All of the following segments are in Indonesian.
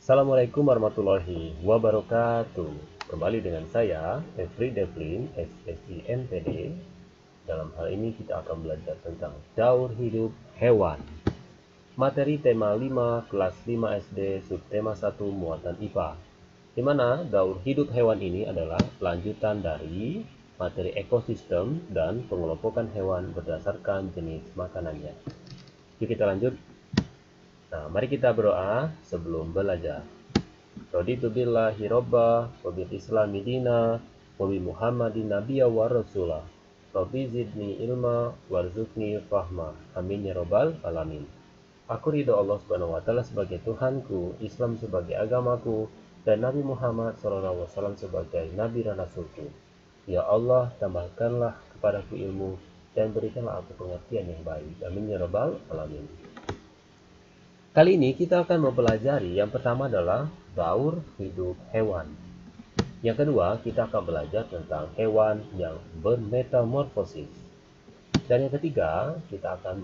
Assalamualaikum warahmatullahi wabarakatuh. Kembali dengan saya, Efri Devlin, SSINTD. Dalam hal ini kita akan belajar tentang daur hidup hewan. Materi tema 5, kelas 5 SD, subtema 1, muatan IPA. Di mana daur hidup hewan ini adalah lanjutan dari materi ekosistem dan pengelompokan hewan berdasarkan jenis makanannya. Yuk kita lanjut. Nah, mari kita berdoa sebelum belajar. Raditu billahi robba, wa bil islami dina, wa bi muhammadin nabiyya wa rasulah. Rabbi zidni ilma, warzuqni fahma. Amin ya robbal alamin. Aku ridho Allah Subhanahu wa taala sebagai Tuhanku, Islam sebagai agamaku, dan Nabi Muhammad SAW sebagai nabi dan rasulku. Ya Allah, tambahkanlah kepadaku ilmu dan berikanlah aku pengertian yang baik. Amin ya robbal alamin. Kali ini kita akan mempelajari yang pertama adalah daur hidup hewan. Yang kedua, kita akan belajar tentang hewan yang bermetamorfosis. Dan yang ketiga, kita akan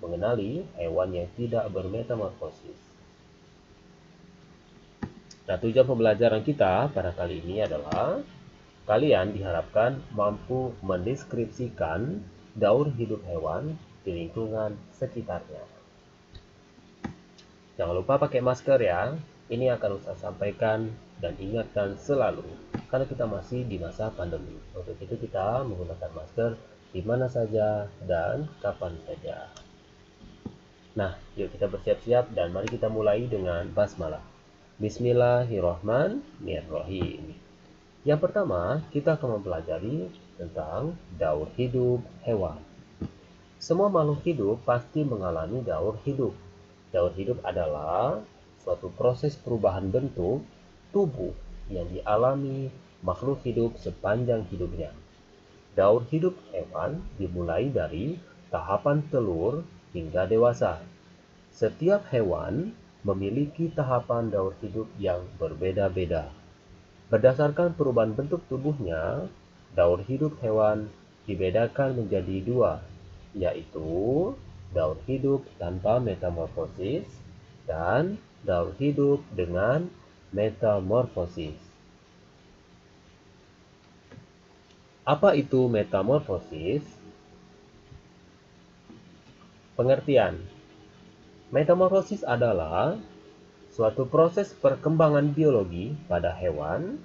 mengenali hewan yang tidak bermetamorfosis. Nah, tujuan pembelajaran kita pada kali ini adalah kalian diharapkan mampu mendeskripsikan daur hidup hewan di lingkungan sekitarnya. Jangan lupa pakai masker ya. Ini akan saya sampaikan dan ingatkan selalu karena kita masih di masa pandemi. Untuk itu kita menggunakan masker di mana saja dan kapan saja. Nah, yuk kita bersiap-siap dan mari kita mulai dengan basmalah. Bismillahirrahmanirrahim. Yang pertama, kita akan mempelajari tentang daur hidup hewan. Semua makhluk hidup pasti mengalami daur hidup. Daur hidup adalah suatu proses perubahan bentuk tubuh yang dialami makhluk hidup sepanjang hidupnya. Daur hidup hewan dimulai dari tahapan telur hingga dewasa. Setiap hewan memiliki tahapan daur hidup yang berbeda-beda. Berdasarkan perubahan bentuk tubuhnya, daur hidup hewan dibedakan menjadi dua, yaitu daur hidup tanpa metamorfosis dan daur hidup dengan metamorfosis. Apa itu metamorfosis? Pengertian. Metamorfosis adalah suatu proses perkembangan biologi pada hewan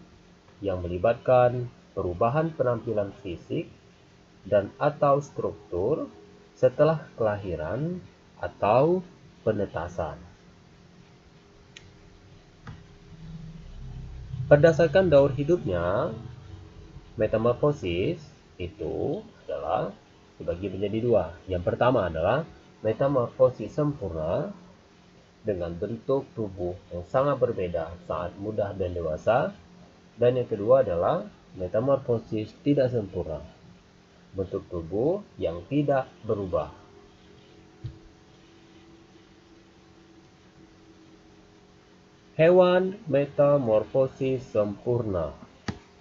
yang melibatkan perubahan penampilan fisik dan atau struktur setelah kelahiran atau penetasan. Berdasarkan daur hidupnya, metamorfosis itu adalah dibagi menjadi dua. Yang pertama adalah metamorfosis sempurna dengan bentuk tubuh yang sangat berbeda saat muda dan dewasa. Dan yang kedua adalah metamorfosis tidak sempurna, bentuk tubuh yang tidak berubah. Hewan metamorfosis sempurna.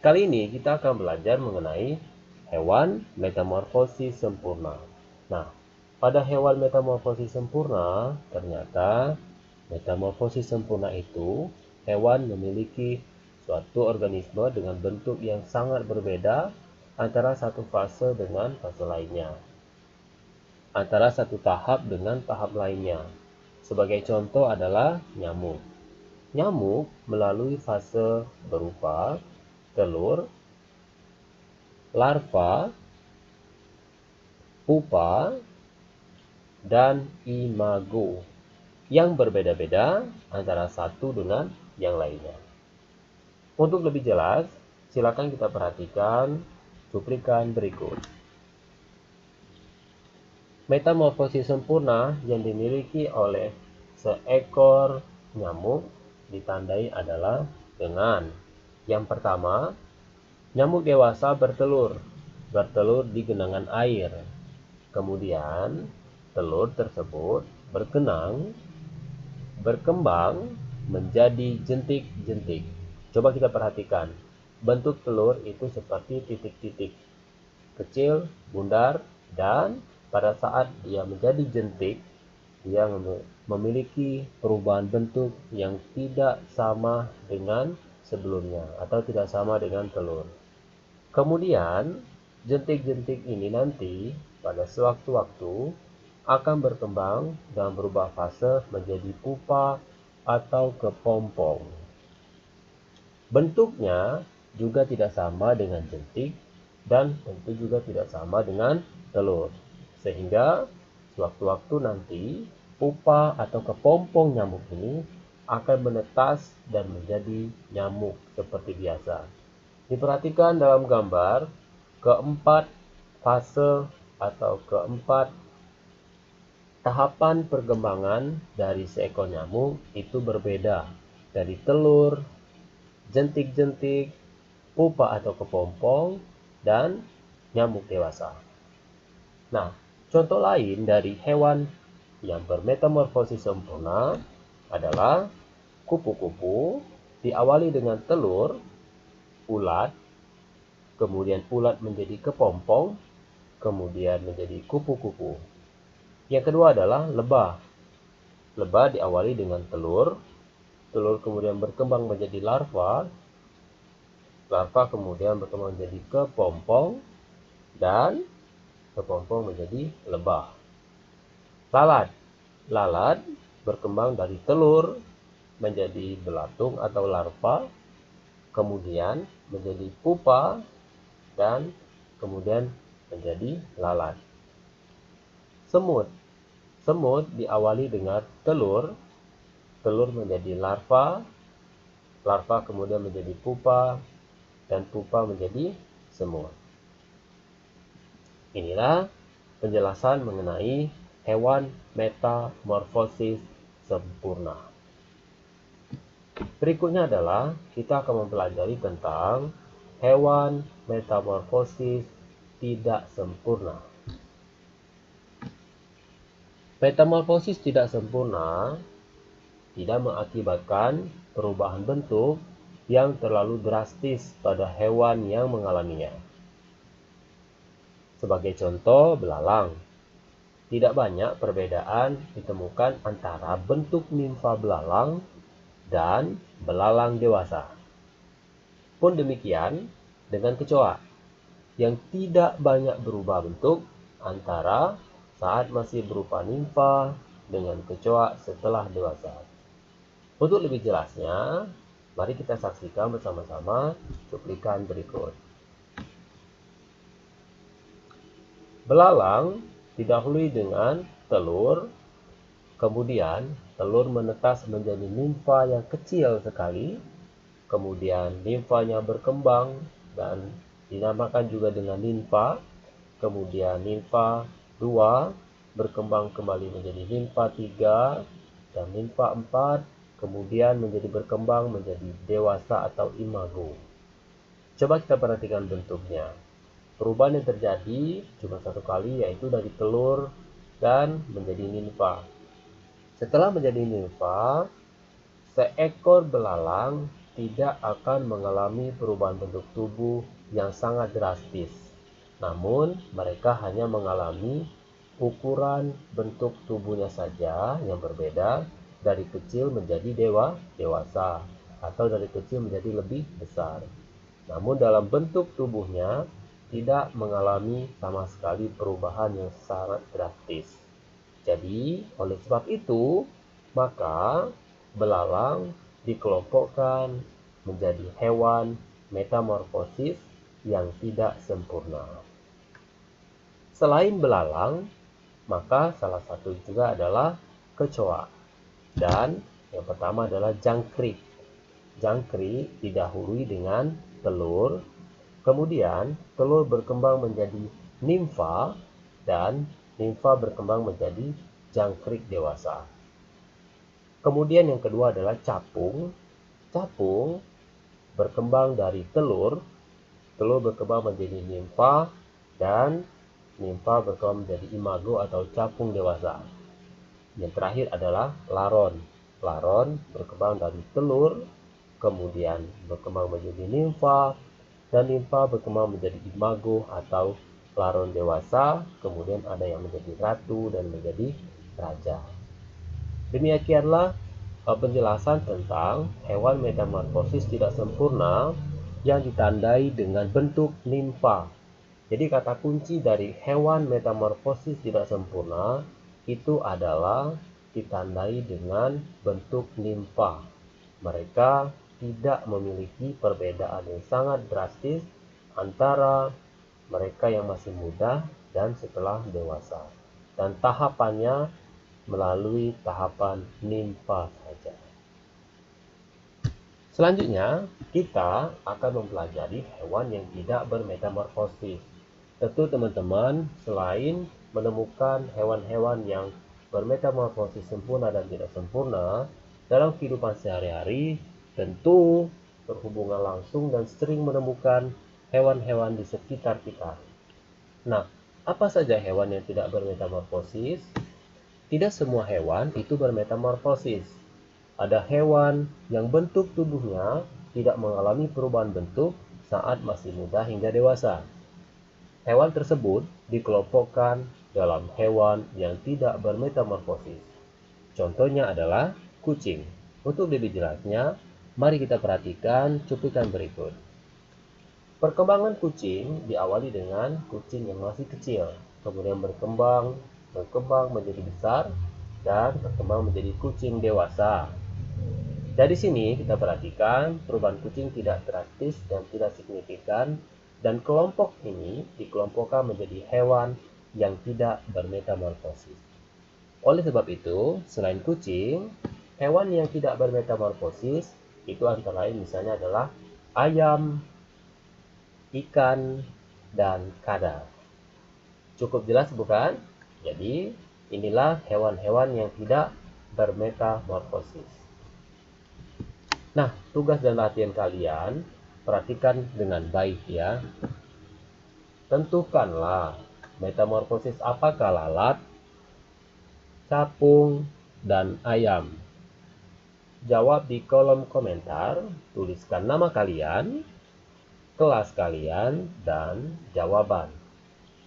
Kali ini kita akan belajar mengenai hewan metamorfosis sempurna. Nah, pada hewan metamorfosis sempurna, ternyata metamorfosis sempurna itu hewan memiliki suatu organisme dengan bentuk yang sangat berbeda antara satu fase dengan fase lainnya, antara satu tahap dengan tahap lainnya. Sebagai contoh adalah nyamuk. Nyamuk melalui fase berupa telur, larva, pupa, dan imago yang berbeda-beda antara satu dengan yang lainnya. Untuk lebih jelas, silakan kita perhatikan cuplikan berikut. Metamorfosis sempurna yang dimiliki oleh seekor nyamuk ditandai adalah dengan yang pertama, nyamuk dewasa bertelur di genangan air. Kemudian, telur tersebut berkembang menjadi jentik-jentik. Coba kita perhatikan, bentuk telur itu seperti titik-titik kecil, bundar, dan pada saat dia menjadi jentik, dia memiliki perubahan bentuk yang tidak sama dengan sebelumnya atau tidak sama dengan telur. Kemudian, jentik-jentik ini nanti pada sewaktu-waktu akan berkembang dan berubah fase menjadi pupa atau kepompong. Bentuknya juga tidak sama dengan jentik dan tentu juga tidak sama dengan telur. Sehingga sewaktu-waktu nanti pupa atau kepompong nyamuk ini akan menetas dan menjadi nyamuk seperti biasa. Diperhatikan dalam gambar, keempat fase atau keempat tahapan perkembangan dari seekor nyamuk itu berbeda dari telur, jentik-jentik, pupa atau kepompong, dan nyamuk dewasa. Nah, contoh lain dari hewan yang bermetamorfosis sempurna adalah kupu-kupu, diawali dengan telur, ulat, kemudian ulat menjadi kepompong, kemudian menjadi kupu-kupu. Yang kedua adalah lebah. Lebah diawali dengan telur, telur kemudian berkembang menjadi larva, larva kemudian berkembang menjadi kepompong, dan kepompong menjadi lebah. Lalat. Lalat berkembang dari telur menjadi belatung atau larva, kemudian menjadi pupa, dan kemudian menjadi lalat. Semut. Semut diawali dengan telur, telur menjadi larva, larva kemudian menjadi pupa, dan pupa menjadi semut. Inilah penjelasan mengenai hewan metamorfosis sempurna. Berikutnya adalah kita akan mempelajari tentang hewan metamorfosis tidak sempurna. Metamorfosis tidak sempurna tidak mengakibatkan perubahan bentuk yang terlalu drastis pada hewan yang mengalaminya. Sebagai contoh, belalang. Tidak banyak perbedaan ditemukan antara bentuk nimfa belalang dan belalang dewasa. Pun demikian dengan kecoa, yang tidak banyak berubah bentuk antara saat masih berupa nimfa dengan kecoa setelah dewasa. Untuk lebih jelasnya, mari kita saksikan bersama-sama cuplikan berikut. Belalang didahului dengan telur, kemudian telur menetas menjadi nimfa yang kecil sekali, kemudian nimfanya berkembang dan dinamakan juga dengan nimfa, kemudian nimfa 2 berkembang kembali menjadi nimfa 3 dan nimfa 4, kemudian berkembang menjadi dewasa atau imago. Coba kita perhatikan bentuknya. Perubahan yang terjadi cuma satu kali, yaitu dari telur dan menjadi nimfa. Setelah menjadi nimfa, seekor belalang tidak akan mengalami perubahan bentuk tubuh yang sangat drastis. Namun, mereka hanya mengalami ukuran bentuk tubuhnya saja yang berbeda dari kecil menjadi dewasa atau dari kecil menjadi lebih besar. Namun dalam bentuk tubuhnya tidak mengalami sama sekali perubahan yang sangat drastis. Jadi, oleh sebab itu, maka belalang dikelompokkan menjadi hewan metamorfosis yang tidak sempurna. Selain belalang, maka salah satu juga adalah kecoa. Dan yang pertama adalah jangkrik. Jangkrik didahului dengan telur, kemudian telur berkembang menjadi nimfa, dan nimfa berkembang menjadi jangkrik dewasa. Kemudian yang kedua adalah capung. Capung berkembang dari telur, telur berkembang menjadi nimfa, dan nimfa berkembang menjadi imago atau capung dewasa. Yang terakhir adalah laron. Laron berkembang dari telur, kemudian berkembang menjadi nimfa, dan nimfa berkembang menjadi imago atau laron dewasa, kemudian ada yang menjadi ratu dan menjadi raja. Demikianlah penjelasan tentang hewan metamorfosis tidak sempurna yang ditandai dengan bentuk nimfa. Jadi kata kunci dari hewan metamorfosis tidak sempurna itu adalah ditandai dengan bentuk nimfa. Mereka tidak memiliki perbedaan yang sangat drastis antara mereka yang masih muda dan setelah dewasa. Dan tahapannya melalui tahapan nimfa saja. Selanjutnya, kita akan mempelajari hewan yang tidak bermetamorfosis. Tentu teman-teman, selain menemukan hewan-hewan yang bermetamorfosis sempurna dan tidak sempurna, dalam kehidupan sehari-hari, tentu berhubungan langsung dan sering menemukan hewan-hewan di sekitar kita. Nah, apa saja hewan yang tidak bermetamorfosis? Tidak semua hewan itu bermetamorfosis. Ada hewan yang bentuk tubuhnya tidak mengalami perubahan bentuk saat masih muda hingga dewasa. Hewan tersebut dikelompokkan dalam hewan yang tidak bermetamorfosis. Contohnya adalah kucing. Untuk lebih jelasnya, mari kita perhatikan cuplikan berikut. Perkembangan kucing diawali dengan kucing yang masih kecil, kemudian berkembang menjadi besar, dan berkembang menjadi kucing dewasa. Dari sini kita perhatikan perubahan kucing tidak drastis dan tidak signifikan, dan kelompok ini dikelompokkan menjadi hewan yang tidak bermetamorfosis. Oleh sebab itu, selain kucing, hewan yang tidak bermetamorfosis itu antara lain misalnya adalah ayam, ikan, dan kadal. Cukup jelas bukan? Jadi, inilah hewan-hewan yang tidak bermetamorfosis. Nah, tugas dan latihan kalian perhatikan dengan baik ya. Tentukanlah metamorfosis apakah lalat, capung, dan ayam. Jawab di kolom komentar, tuliskan nama kalian, kelas kalian, dan jawaban.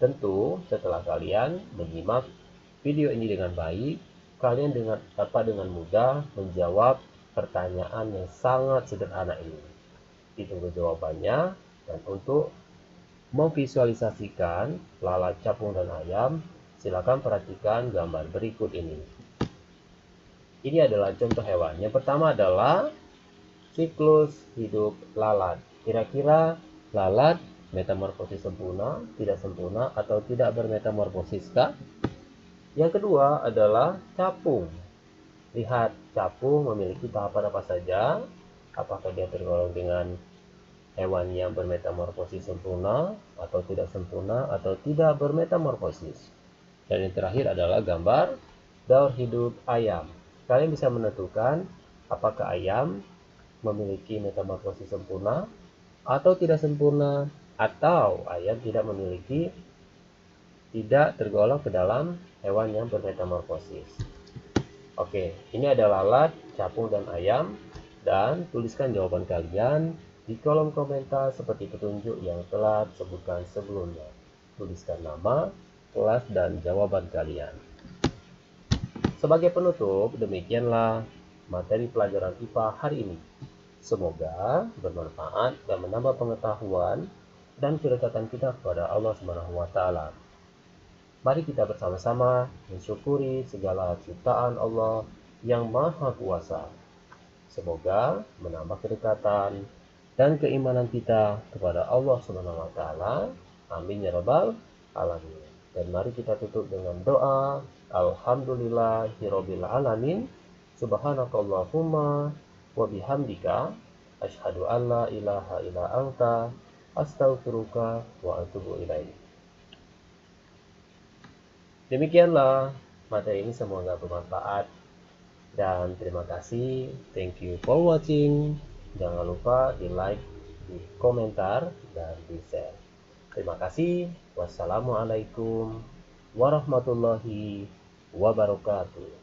Tentu setelah kalian menyimak video ini dengan baik, kalian dapat dengan mudah menjawab pertanyaan yang sangat sederhana ini. Ditunggu jawabannya, dan untuk memvisualisasikan lalat, capung, dan ayam, silakan perhatikan gambar berikut ini. Ini adalah contoh hewan. Yang pertama adalah siklus hidup lalat. Kira-kira lalat metamorfosis sempurna, tidak sempurna, atau tidak bermetamorfosis kah? Yang kedua adalah capung. Lihat, capung memiliki tahapan apa saja? Apakah dia tergolong dengan hewan yang bermetamorfosis sempurna, atau tidak sempurna, atau tidak bermetamorfosis? Dan yang terakhir adalah gambar daur hidup ayam. Kalian bisa menentukan apakah ayam memiliki metamorfosis sempurna atau tidak sempurna, atau ayam tidak tergolong ke dalam hewan yang bermetamorfosis. Oke, ini ada lalat, capung, dan ayam, dan tuliskan jawaban kalian di kolom komentar seperti petunjuk yang telah disebutkan sebelumnya. Tuliskan nama, kelas, dan jawaban kalian. Sebagai penutup, demikianlah materi pelajaran IPA hari ini. Semoga bermanfaat dan menambah pengetahuan dan kedekatan kita kepada Allah SWT. Mari kita bersama-sama mensyukuri segala ciptaan Allah yang Maha Kuasa. Semoga menambah kedekatan dan keimanan kita kepada Allah SWT. Amin ya rabbal alamin. Dan mari kita tutup dengan doa. Alhamdulillahirabbil alamin. Subhanakallahumma wa bihamdika asyhadu an la ilaha illa anta astaghfiruka wa atubu ilaik. Demikianlah materi ini, semoga bermanfaat dan terima kasih. Thank you for watching. Jangan lupa di like, di komentar, dan di share. Terima kasih. Wassalamualaikum warahmatullahi wabarakatuh.